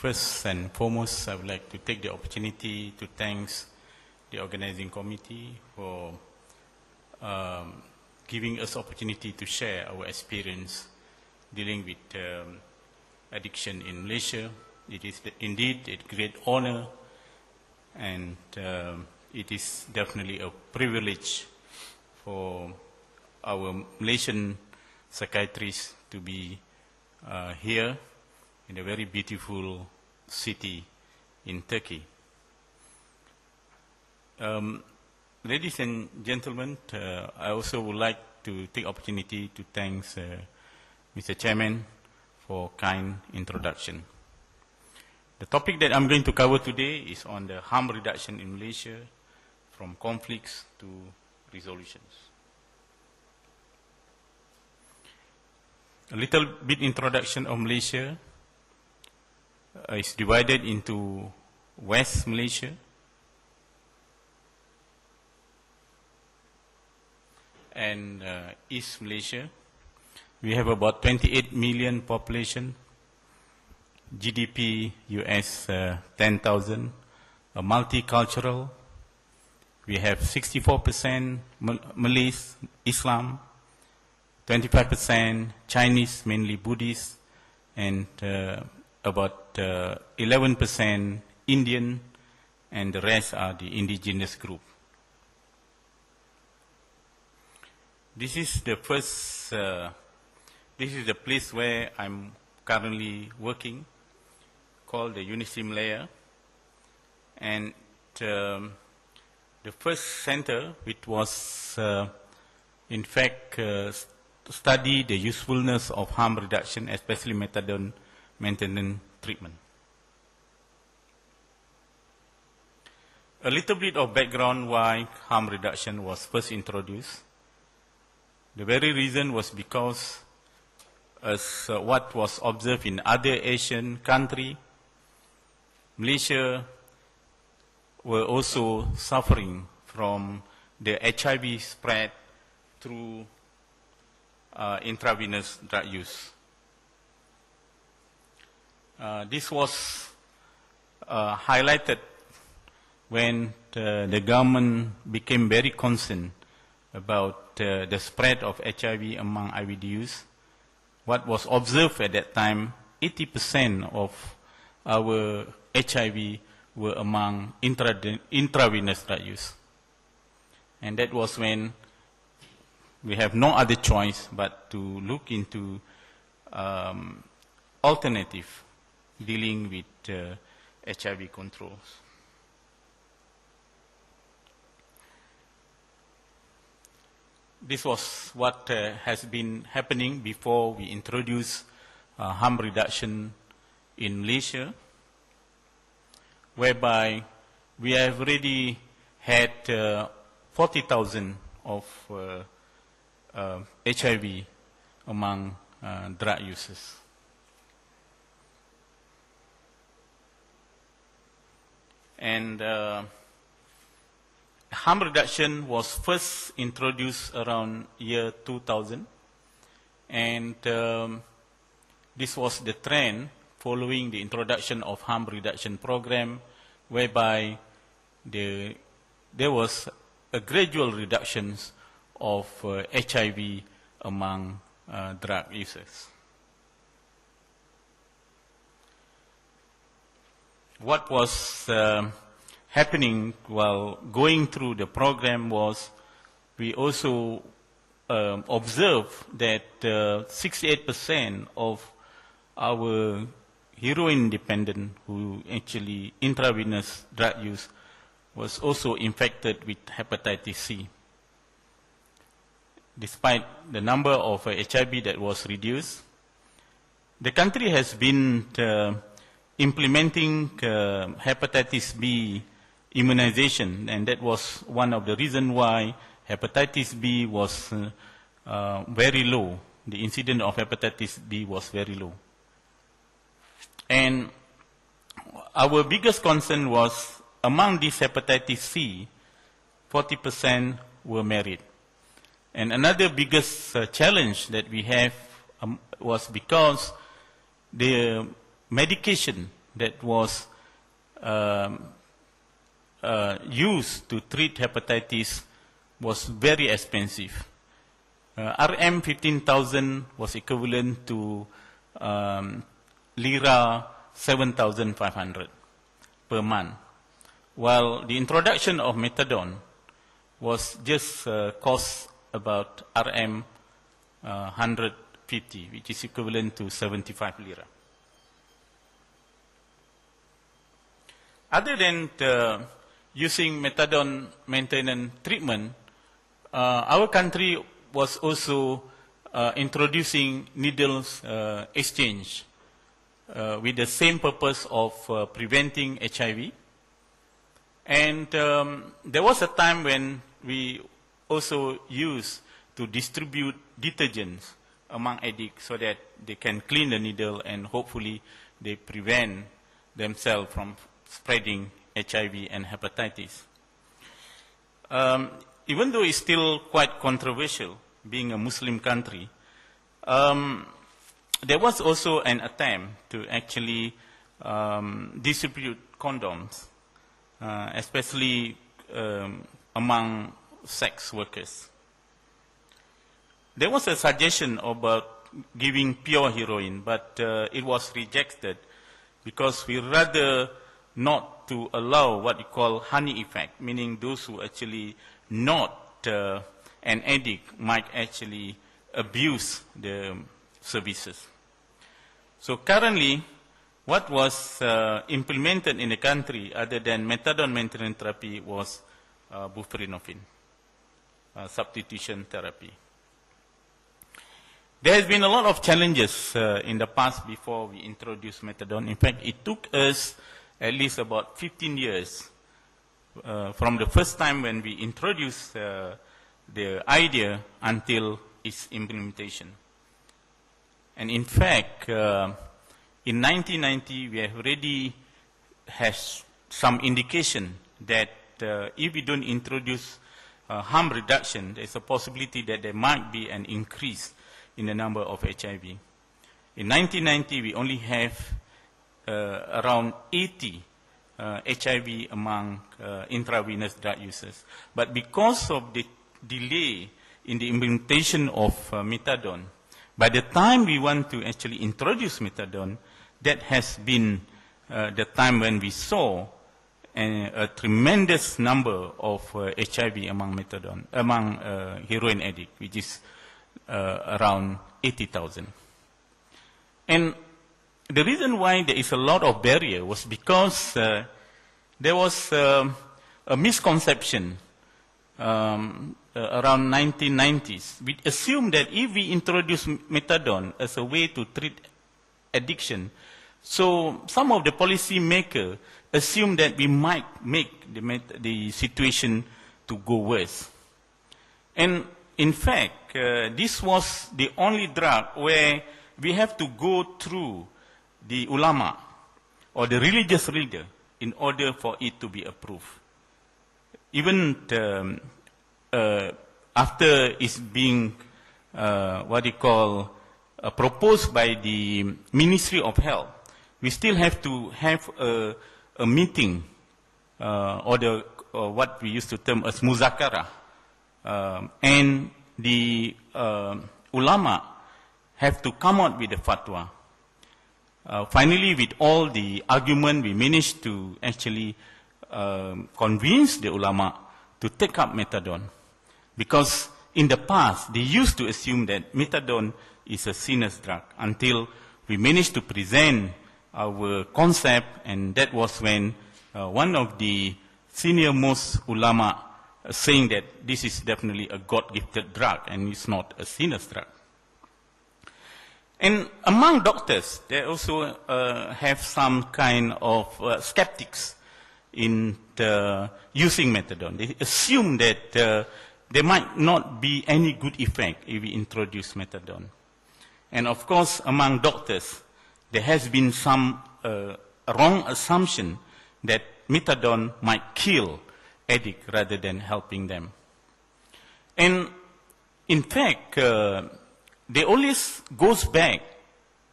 First and foremost, I would like to take the opportunity to thank the organizing committee for giving us opportunity to share our experience dealing with addiction in Malaysia. It is indeed a great honor, and it is definitely a privilege for our Malaysian psychiatrists to be here in a very beautiful city in Turkey. Ladies and gentlemen, I also would like to take opportunity to thank Mr. Chairman for kind introduction. The topic that I'm going to cover today is on the harm reduction in Malaysia from conflicts to resolutions. A little bit introduction of Malaysia is divided into West Malaysia and East Malaysia. We have about 28 million population, GDP US 10,000, multicultural. We have 64% Malays, Islam, 25% Chinese, mainly Buddhist, and about 11% Indian, and the rest are the indigenous group. This is the first, this is the place where I'm currently working, called the UNISIM layer. And the first center, which was in fact to study the usefulness of harm reduction, especially methadone maintenance treatment. A little bit of background why harm reduction was first introduced. The very reason was because, as what was observed in other Asian countries, Malaysia were also suffering from the HIV spread through intravenous drug use. This was highlighted when the government became very concerned about the spread of HIV among IVDUs. What was observed at that time, 80% of our HIV were among intravenous drug use. And that was when we have no other choice but to look into alternative dealing with HIV controls. This was what has been happening before we introduced harm reduction in Malaysia, whereby we have already had 40,000 of HIV among drug users. And harm reduction was first introduced around year 2000, and this was the trend following the introduction of harm reduction program, whereby there was a gradual reduction of HIV among drug users. What was happening while going through the program was we also observed that 68% of our heroin dependent who actually intravenous drug use was also infected with hepatitis C. Despite the number of HIV that was reduced, the country has been implementing hepatitis B immunization, and that was one of the reasons why hepatitis B was very low. The incidence of hepatitis B was very low. And our biggest concern was among this hepatitis C, 40% were married. And another biggest challenge that we have was because the medication that was used to treat hepatitis was very expensive. RM 15,000 was equivalent to lira 7,500 per month, while the introduction of methadone was just cost about RM 150, which is equivalent to 75 lira. Other than using methadone maintenance treatment, our country was also introducing needles exchange with the same purpose of preventing HIV. And there was a time when we also used to distribute detergents among addicts so that they can clean the needle and hopefully they prevent themselves from spreading HIV and hepatitis. Even though it's still quite controversial, being a Muslim country, there was also an attempt to actually distribute condoms, especially among sex workers. There was a suggestion about giving pure heroin, but it was rejected because we rather not to allow what you call honey effect, meaning those who actually not an addict might actually abuse the services. So currently, what was implemented in the country other than methadone maintenance therapy was buprenorphine, substitution therapy. There has been a lot of challenges in the past before we introduced methadone. In fact, it took us at least about 15 years from the first time when we introduced the idea until its implementation. And in fact, in 1990, we have already had some indication that if we don't introduce harm reduction, there's a possibility that there might be an increase in the number of HIV. In 1990, we only have around 80 HIV among intravenous drug users. But because of the delay in the implementation of methadone, by the time we want to actually introduce methadone, that has been the time when we saw a tremendous number of HIV among methadone, among heroin addicts, which is around 80,000. And the reason why there is a lot of barrier was because there was a misconception around 1990s. We assumed that if we introduce methadone as a way to treat addiction, so some of the policy makers assumed that we might make the situation to go worse. And in fact, this was the only drug where we have to go through the ulama or the religious leader in order for it to be approved. Even after it's being proposed by the Ministry of Health, we still have to have a meeting or what we used to term as muzakara, and the ulama have to come out with a fatwa. Finally, with all the argument, we managed to actually convince the ulama to take up methadone. Because in the past, they used to assume that methadone is a sinner's drug until we managed to present our concept, and that was when one of the senior most ulama saying that this is definitely a God-gifted drug and it's not a sinner's drug. And among doctors, they also have some kind of skeptics in using methadone. They assume that there might not be any good effect if we introduce methadone. And of course, among doctors, there has been some wrong assumption that methadone might kill addicts rather than helping them. And in fact, they always goes back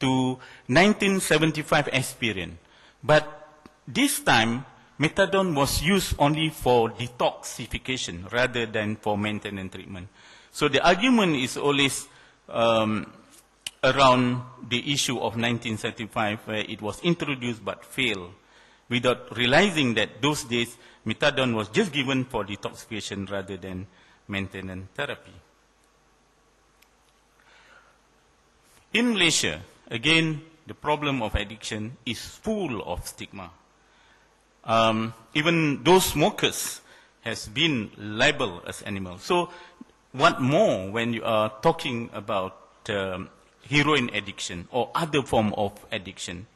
to 1975 experience. But this time, methadone was used only for detoxification rather than for maintenance treatment. So the argument is always around the issue of 1975, where it was introduced but failed, without realizing that those days methadone was just given for detoxification rather than maintenance therapy. In Malaysia, again, the problem of addiction is full of stigma. Even those smokers has been labeled as animals. So what more when you are talking about heroin addiction or other form of addiction?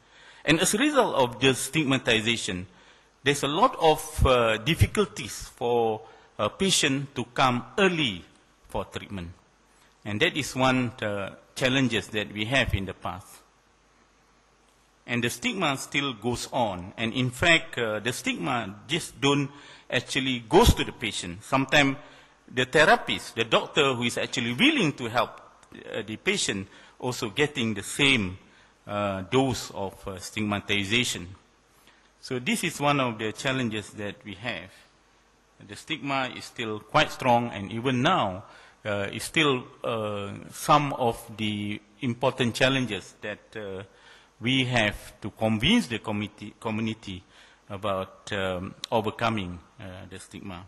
And as a result of the stigmatization, there's a lot of difficulties for a patient to come early for treatment. And that is one challenges that we have in the past. And the stigma still goes on. And in fact, the stigma just don't actually goes to the patient. Sometimes the therapist, the doctor who is actually willing to help the patient, also getting the same dose of stigmatization. So this is one of the challenges that we have. The stigma is still quite strong, and even now is still some of the important challenges that we have to convince the community about overcoming the stigma.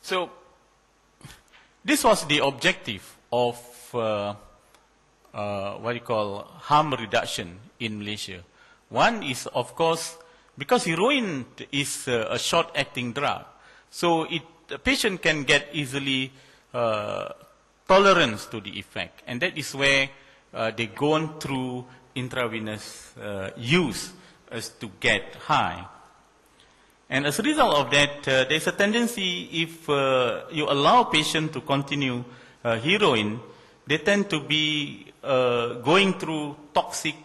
So this was the objective of what you call harm reduction in Malaysia. One is, of course, because heroin is a short-acting drug, so the patient can get easily tolerance to the effect, and that is where they go on through intravenous use as to get high. And as a result of that, there's a tendency, if you allow patients to continue heroin, they tend to be going through toxic,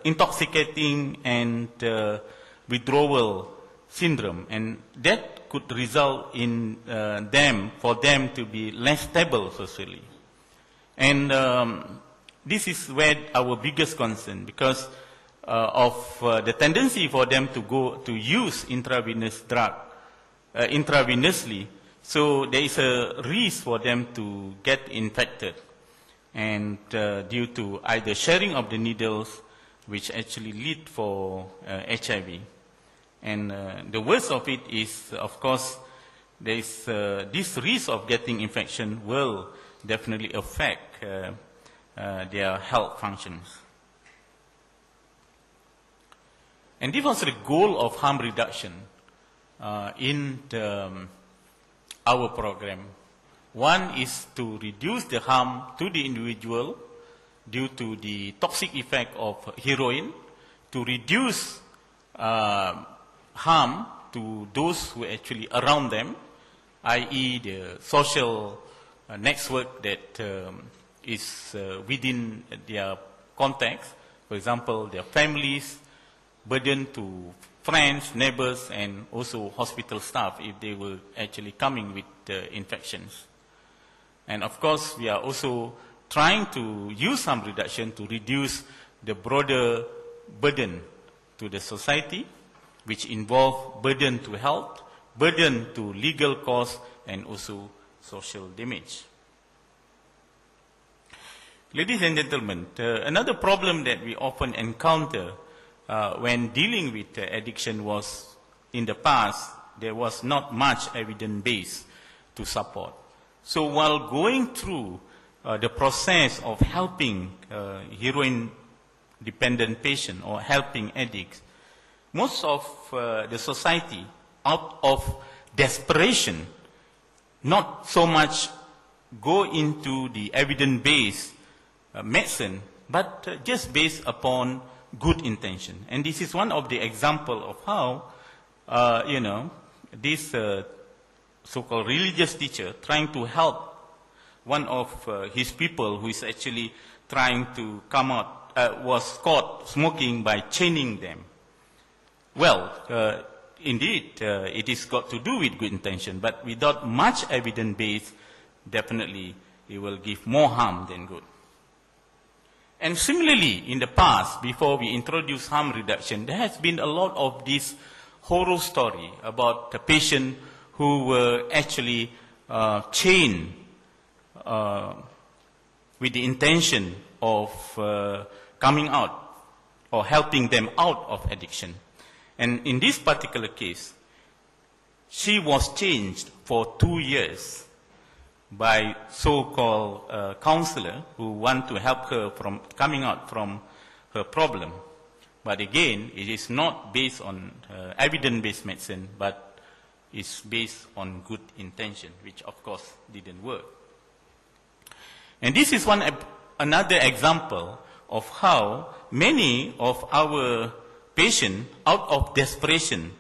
intoxicating and withdrawal syndrome, and that could result in for them to be less stable socially. And this is where our biggest concern, because of the tendency for them to go to use intravenous drug intravenously. So there is a risk for them to get infected, and due to either sharing of the needles, which actually lead for HIV. And the worst of it is, of course, there is this risk of getting infection will definitely affect their health functions. And this was the goal of harm reduction in our program. One is to reduce the harm to the individual due to the toxic effect of heroin, to reduce harm to those who are actually around them, i.e. the social network that is within their context. For example, their families, burden to friends, neighbors, and also hospital staff if they were actually coming with infections. And of course, we are also trying to use harm reduction to reduce the broader burden to the society, which involve burden to health, burden to legal costs, and also social damage. Ladies and gentlemen, another problem that we often encounter when dealing with addiction was, in the past, there was not much evidence base to support. So while going through the process of helping heroin-dependent patients or helping addicts, most of the society, out of desperation, not so much go into the evidence-based medicine, but just based upon good intention. And this is one of the examples of how, this so-called religious teacher trying to help one of his people who is actually trying to come out, was caught smoking by chaining them. Well, indeed, it is got to do with good intention, but without much evidence base, definitely it will give more harm than good. And similarly, in the past, before we introduced harm reduction, there has been a lot of this horror story about the patient who were actually chained with the intention of coming out or helping them out of addiction. And in this particular case, she was changed for 2 years by so-called counselor who want to help her from coming out from her problem. But again, it is not based on evidence-based medicine, but it's based on good intention, which of course didn't work. And this is another example of how many of our patients, out of desperation,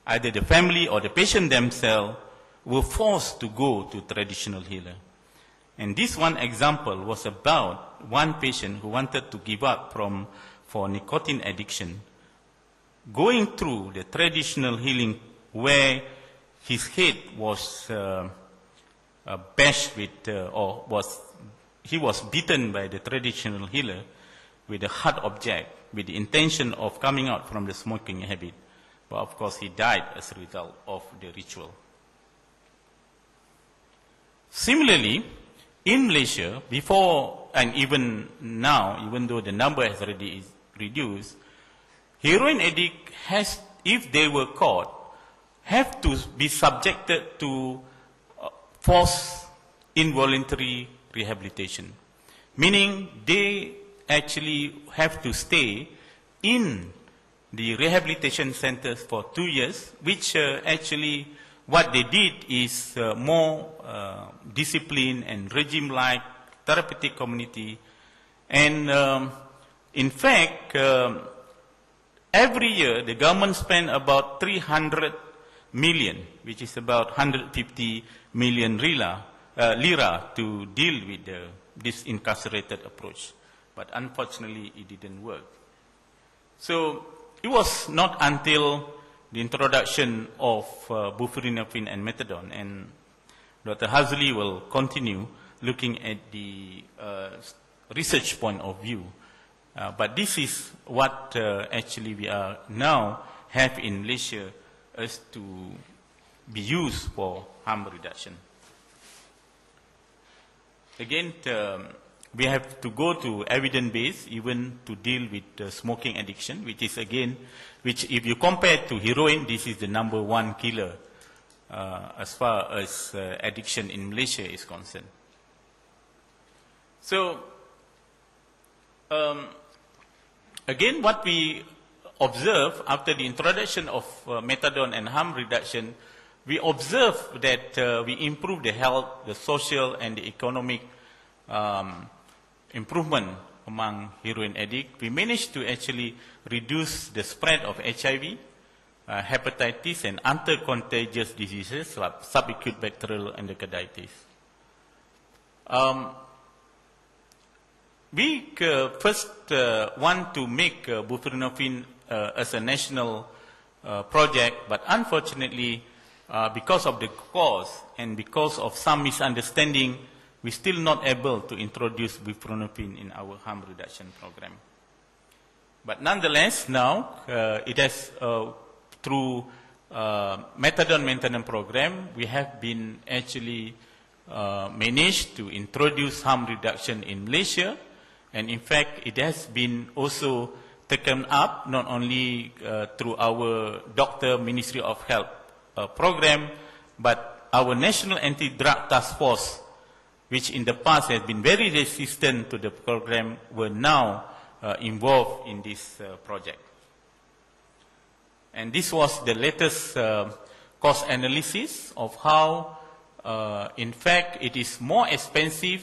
either the family or the patient themselves, were forced to go to traditional healer. And this one example was about one patient who wanted to give up for nicotine addiction, going through the traditional healing where his head was bashed with, he was beaten by the traditional healer with a hard object with the intention of coming out from the smoking habit. But of course he died as a result of the ritual. Similarly, in Malaysia, before and even now, even though the number has already reduced, heroin addict has, if they were caught, have to be subjected to forced involuntary rehabilitation, meaning they actually have to stay in the rehabilitation centers for 2 years, which actually what they did is more discipline and regime-like therapeutic community. And in fact, every year the government spends about 300 million, which is about 150 million lira to deal with this incarcerated approach. But unfortunately, it didn't work. So it was not until the introduction of buprenorphine and methadone, and Dr. Hazli will continue looking at the research point of view. But this is what actually we are now have in Malaysia as to be used for harm reduction. Again, we have to go to evidence-based even to deal with smoking addiction, which is again, which if you compare to heroin, this is the #1 killer as far as addiction in Malaysia is concerned. So, again, what we observe after the introduction of methadone and harm reduction, we observe that we improve the health, the social, and the economic improvement among heroin addicts. We managed to actually reduce the spread of HIV, hepatitis, and other contagious diseases like subacute bacterial endocarditis. We first want to make buprenorphine as a national project, but unfortunately, because of the cost and because of some misunderstanding, we're still not able to introduce buprenorphine in our harm reduction program. But nonetheless, now it has, through methadone maintenance program, we have been actually managed to introduce harm reduction in Malaysia. And in fact, it has been also taken up not only through our Doctor Ministry of Health program, but our National Anti-Drug Task Force, which in the past has been very resistant to the program, were now involved in this project. And this was the latest cost analysis of how, in fact, it is more expensive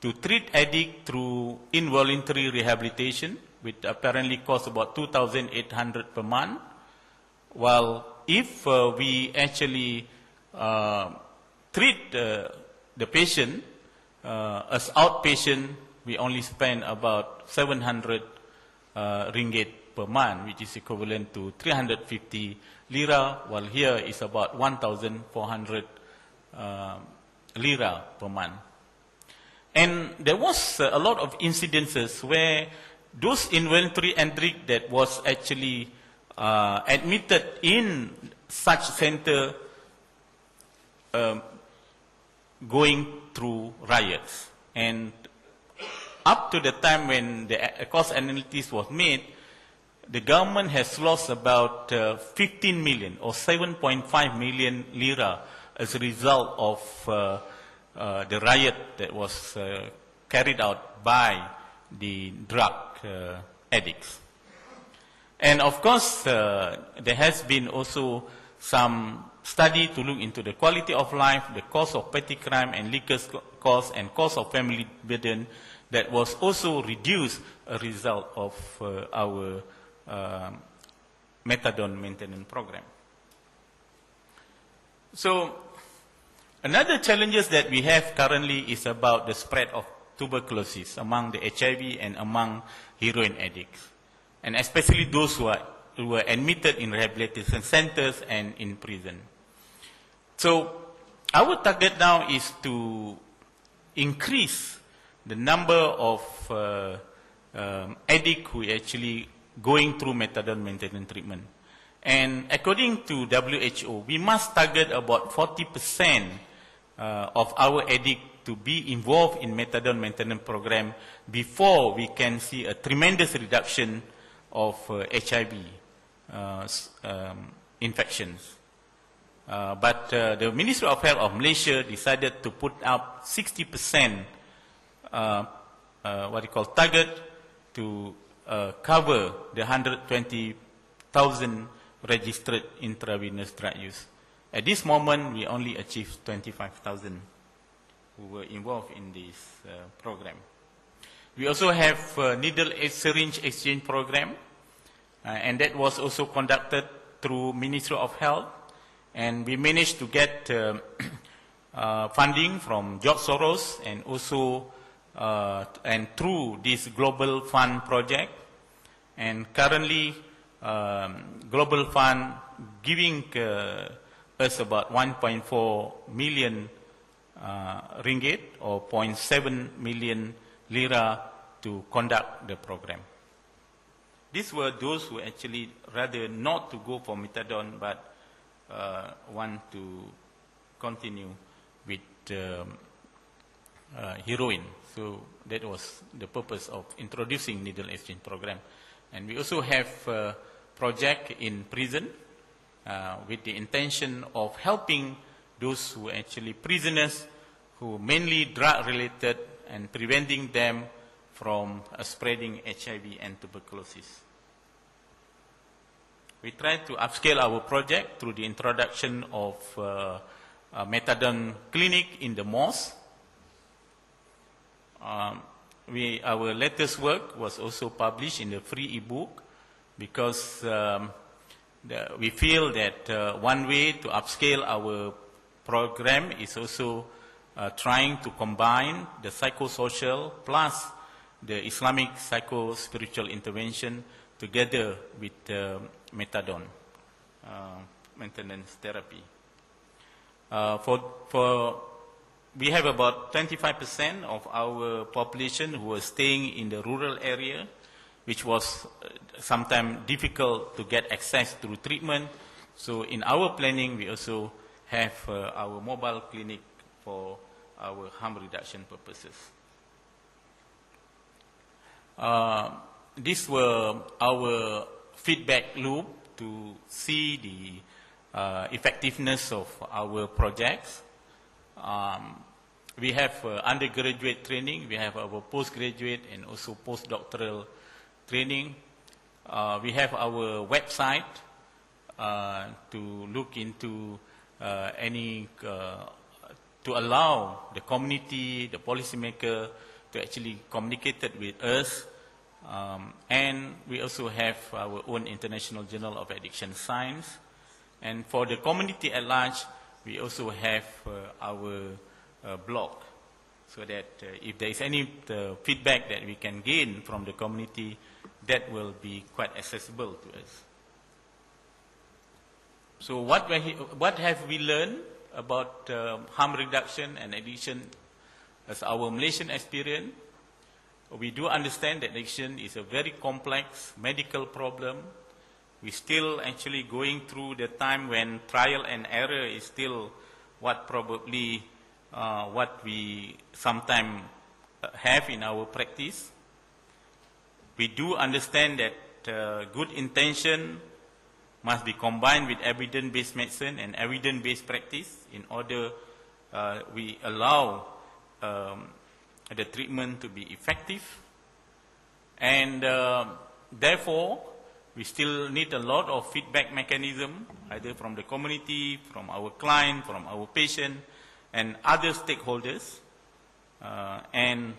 to treat addict through involuntary rehabilitation, which apparently costs about 2,800 per month, while if we actually treat the patient as outpatient, we only spend about 700 ringgit per month, which is equivalent to 350 lira, while here is about 1,400 lira per month. And there was a lot of incidences where those involuntary entry that was actually admitted in such center going through riots. And up to the time when the cost analysis was made, the government has lost about 15 million or 7.5 million lira as a result of the riot that was carried out by the drug addicts. And of course, there has been also some study to look into the quality of life, the cost of petty crime and liquor cost, and cost of family burden that was also reduced as a result of our methadone maintenance program. So, another challenges that we have currently is about the spread of tuberculosis among the HIV and among heroin addicts, and especially those who were admitted in rehabilitation centers and in prison. So our target now is to increase the number of addicts who are actually going through methadone maintenance treatment. And according to WHO, we must target about 40% of our addicts to be involved in methadone maintenance program before we can see a tremendous reduction of HIV infections. But the Ministry of Health of Malaysia decided to put up 60% what we call target to cover the 120,000 registered intravenous drug use. At this moment, we only achieved 25,000 who were involved in this program. We also have needle syringe exchange program, and that was also conducted through Ministry of Health, and we managed to get funding from George Soros and also and through this Global Fund project. And currently, Global Fund giving us about 1.4 million ringgit or 0.7 million lira to conduct the program. These were those who actually rather not to go for methadone but want to continue with heroin. So that was the purpose of introducing needle exchange program. And we also have a project in prison with the intention of helping those who are actually prisoners who mainly drug related and preventing them from spreading HIV and tuberculosis. We try to upscale our project through the introduction of a methadone clinic in the mosque. Our latest work was also published in the free ebook because we feel that one way to upscale our program is also trying to combine the psychosocial plus the Islamic psycho-spiritual intervention together with methadone maintenance therapy. We have about 25% of our population who are staying in the rural area, which was sometimes difficult to get access to treatment. So in our planning, we also have our mobile clinic for our harm reduction purposes. These were our feedback loop to see the effectiveness of our projects. We have undergraduate training, we have our postgraduate and also postdoctoral training. We have our website to look into to allow the community, the policymaker to actually communicate with us. And we also have our own International Journal of Addiction Science. And for the community at large, we also have our blog, so that if there is any feedback that we can gain from the community, that will be quite accessible to us. So what have we learned about harm reduction and addiction As our Malaysian experience, we do understand that addiction is a very complex medical problem. We're still actually going through the time when trial and error is still what probably what we sometimes have in our practice. We do understand that good intention must be combined with evidence-based medicine and evidence-based practice in order we allow the treatment to be effective. And therefore, we still need a lot of feedback mechanism, either from the community, from our client, from our patient, and other stakeholders. And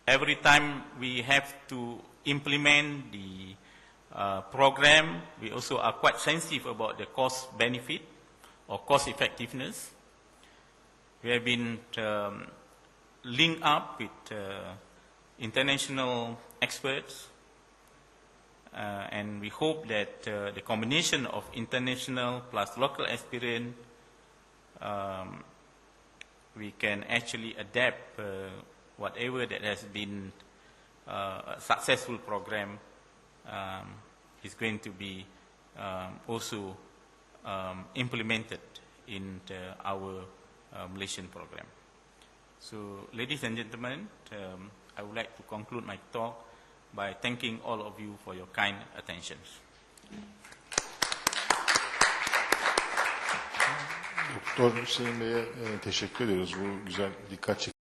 every time we have to implement the program, we also are quite sensitive about the cost benefit or cost effectiveness. We have been linked up with international experts, and we hope that the combination of international plus local experience, we can actually adapt whatever that has been a successful program is going to be also implemented in our Malaysian program. So, ladies and gentlemen, I would like to conclude my talk by thanking all of you for your kind attention. Doktor Hüseyin Bey'e teşekkür ediyoruz bu güzel dikkat çekici